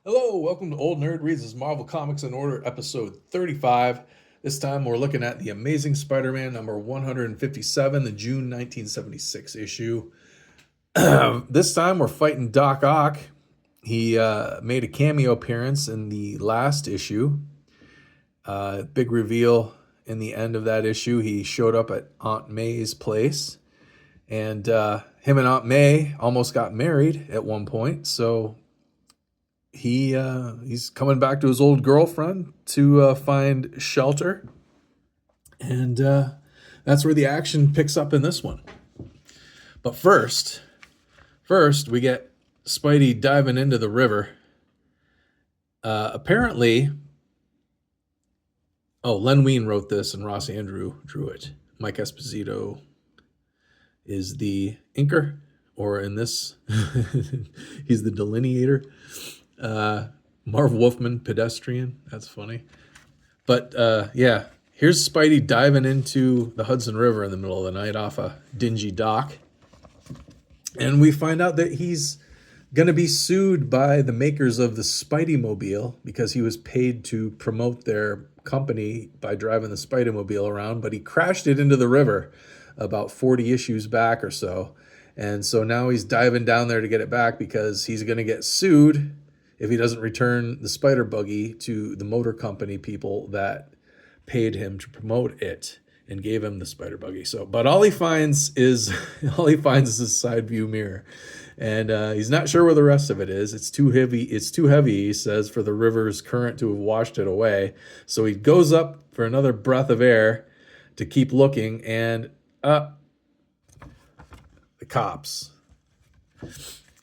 Hello, welcome to Old Nerd Reads his Marvel Comics in Order, episode 35. This time we're looking at The Amazing Spider-Man number 157, the June 1976 issue. This time we're fighting Doc Ock. He made a cameo appearance in the last issue. Big reveal in the end of that issue. He showed up at Aunt May's place, and him and Aunt May almost got married at one point, so he's coming back to his old girlfriend to find shelter, and that's where the action picks up in this one. But first we get Spidey diving into the river. Apparently, Len Wein wrote this and Ross Andrew drew it. Mike Esposito is the inker, or in this, he's the delineator. Marv Wolfman, pedestrian. That's funny. But yeah, here's Spidey diving into the Hudson River in the middle of the night off a dingy dock. And we find out that he's going to be sued by the makers of the Spidey-mobile because he was paid to promote their company by driving the Spidey-mobile around, but he crashed it into the river about 40 issues back or so. And so now he's diving down there to get it back because he's going to get sued if he doesn't return the spider buggy to the motor company people that paid him to promote it and gave him the spider buggy. So, but all he finds is a side view mirror, and he's not sure where the rest of it is. It's too heavy. It's too heavy, he says, for the river's current to have washed it away. So he goes up for another breath of air to keep looking, and the cops.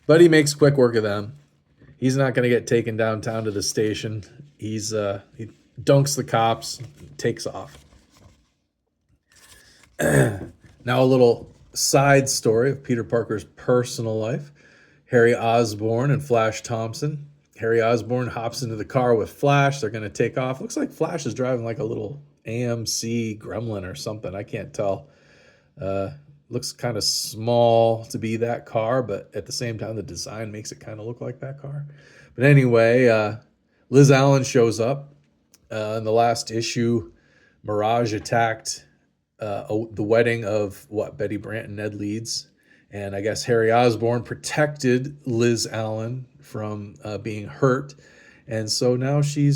But he makes quick work of them. He's not going to get taken downtown to the station. He dunks the cops, takes off. Now a little side story of Peter Parker's personal life. Harry Osborn and Flash Thompson. Harry Osborn hops into the car with Flash. They're going to take off. Looks like Flash is driving like a little AMC Gremlin or something. I can't tell. Looks kind of small to be that car, but at the same time, the design makes it kind of look like that car. But anyway, Liz Allen shows up. In the last issue, Mirage attacked the wedding of Betty Brant and Ned Leeds. And I guess Harry Osborn protected Liz Allen from being hurt. And so now she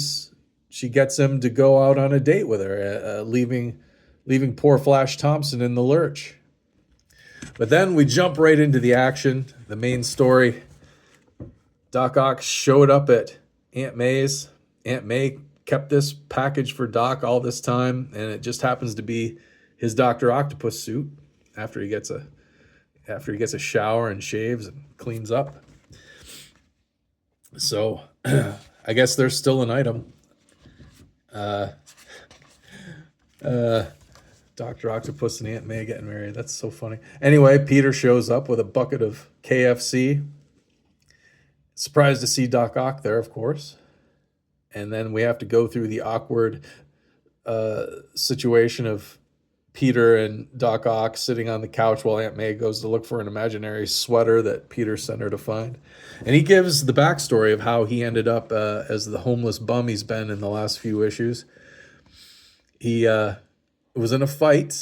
gets him to go out on a date with her, leaving poor Flash Thompson in the lurch. But then we jump right into the action, the main story. Doc Ock showed up at Aunt May's. Aunt May kept this package for Doc all this time, and it just happens to be his Dr. Octopus suit after he gets a shower and shaves and cleans up. So I guess there's still an item. Dr. Octopus and Aunt May getting married. That's so funny. Anyway, Peter shows up with a bucket of KFC. Surprised to see Doc Ock there, of course. And then we have to go through the awkward situation of Peter and Doc Ock sitting on the couch while Aunt May goes to look for an imaginary sweater that Peter sent her to find. And he gives the backstory of how he ended up as the homeless bum he's been in the last few issues. He was in a fight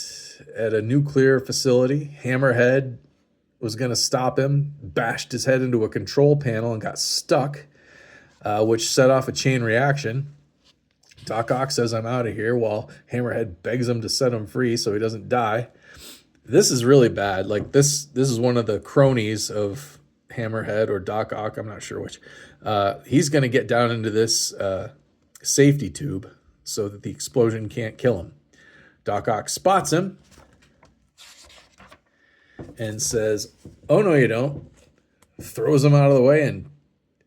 at a nuclear facility. Hammerhead was going to stop him, bashed his head into a control panel and got stuck, which set off a chain reaction. Doc Ock says, "I'm out of here," while Hammerhead begs him to set him free so he doesn't die. This is really bad. Like this is one of the cronies of Hammerhead or Doc Ock, I'm not sure which. He's going to get down into this safety tube so that the explosion can't kill him. Doc Ock spots him and says, "Oh, no, you don't." Throws him out of the way and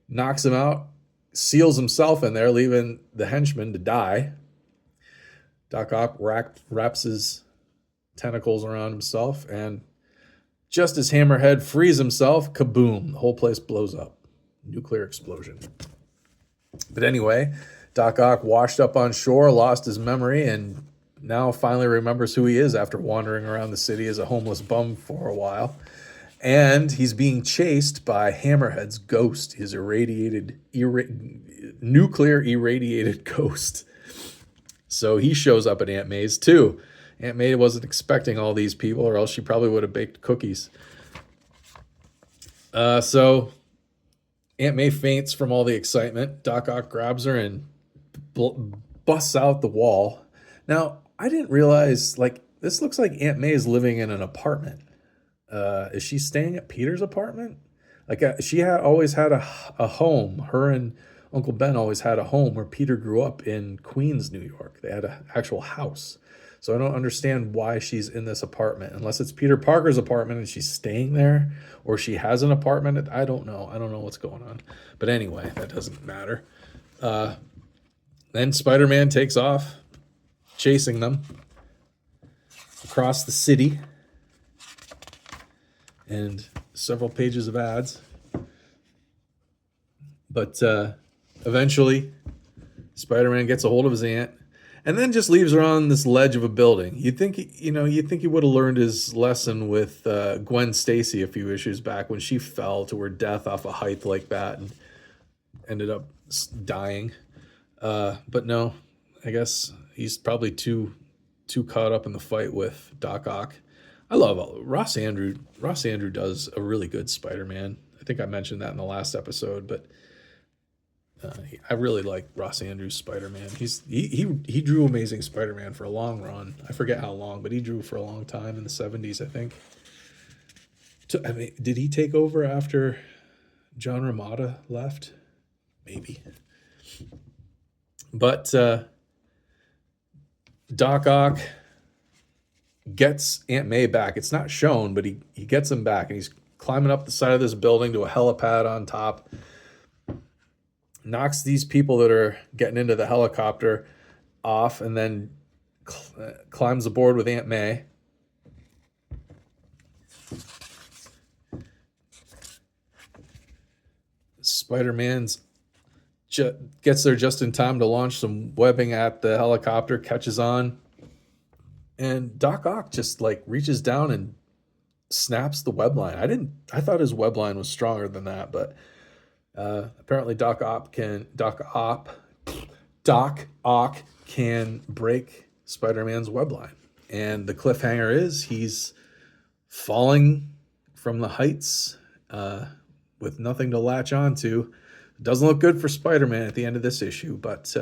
knocks him out, seals himself in there, leaving the henchman to die. Doc Ock wraps his tentacles around himself, and just as Hammerhead frees himself, kaboom, the whole place blows up. Nuclear explosion. But anyway, Doc Ock washed up on shore, lost his memory, and now finally remembers who he is after wandering around the city as a homeless bum for a while. And he's being chased by Hammerhead's ghost, his nuclear irradiated ghost. So he shows up at Aunt May's too. Aunt May wasn't expecting all these people, or else she probably would have baked cookies. So Aunt May faints from all the excitement. Doc Ock grabs her and busts out the wall. Now, I didn't realize, like, this looks like Aunt May is living in an apartment. Is she staying at Peter's apartment? Like, she always had a home. Her and Uncle Ben always had a home where Peter grew up in Queens, New York. They had an actual house. So I don't understand why she's in this apartment, unless it's Peter Parker's apartment and she's staying there, or she has an apartment. I don't know. I don't know what's going on. But anyway, that doesn't matter. Then Spider-Man takes off, chasing them across the city, and several pages of ads. But eventually, Spider-Man gets a hold of his aunt, and then just leaves her on this ledge of a building. You'd think he would have learned his lesson with Gwen Stacy a few issues back when she fell to her death off a height like that and ended up dying. But no, I guess he's probably too caught up in the fight with Doc Ock. I love Ross Andrew. Ross Andrew does a really good Spider-Man. I think I mentioned that in the last episode, but I really like Ross Andrews' Spider-Man. He drew Amazing Spider-Man for a long run. I forget how long, but he drew for a long time in the 70s, I think. I mean, did he take over after John Romita left? Maybe. But Doc Ock gets Aunt May back. It's not shown, but he gets him back, and he's climbing up the side of this building to a helipad on top. Knocks these people that are getting into the helicopter off, and then climbs aboard with Aunt May. Spider-Man's gets there just in time to launch some webbing at the helicopter, catches on, and Doc Ock just like reaches down and snaps the web line. I thought his web line was stronger than that, but apparently Doc Ock can break Spider-Man's web line. And the cliffhanger is he's falling from the heights with nothing to latch on to. Doesn't look good for Spider-Man at the end of this issue, but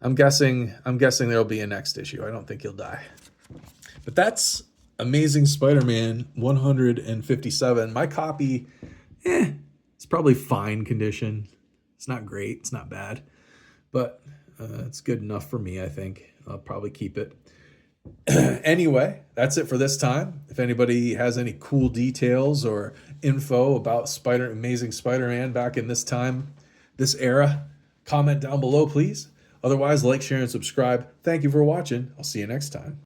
I'm guessing there'll be a next issue. I don't think he'll die. But that's Amazing Spider-Man 157. My copy, it's probably fine condition. It's not great. It's not bad. But it's good enough for me, I think. I'll probably keep it. Anyway, that's it for this time. If anybody has any cool details or info about Amazing Spider-Man back in this time, this era, comment down below, please. Otherwise, like, share, and subscribe. Thank you for watching. I'll see you next time.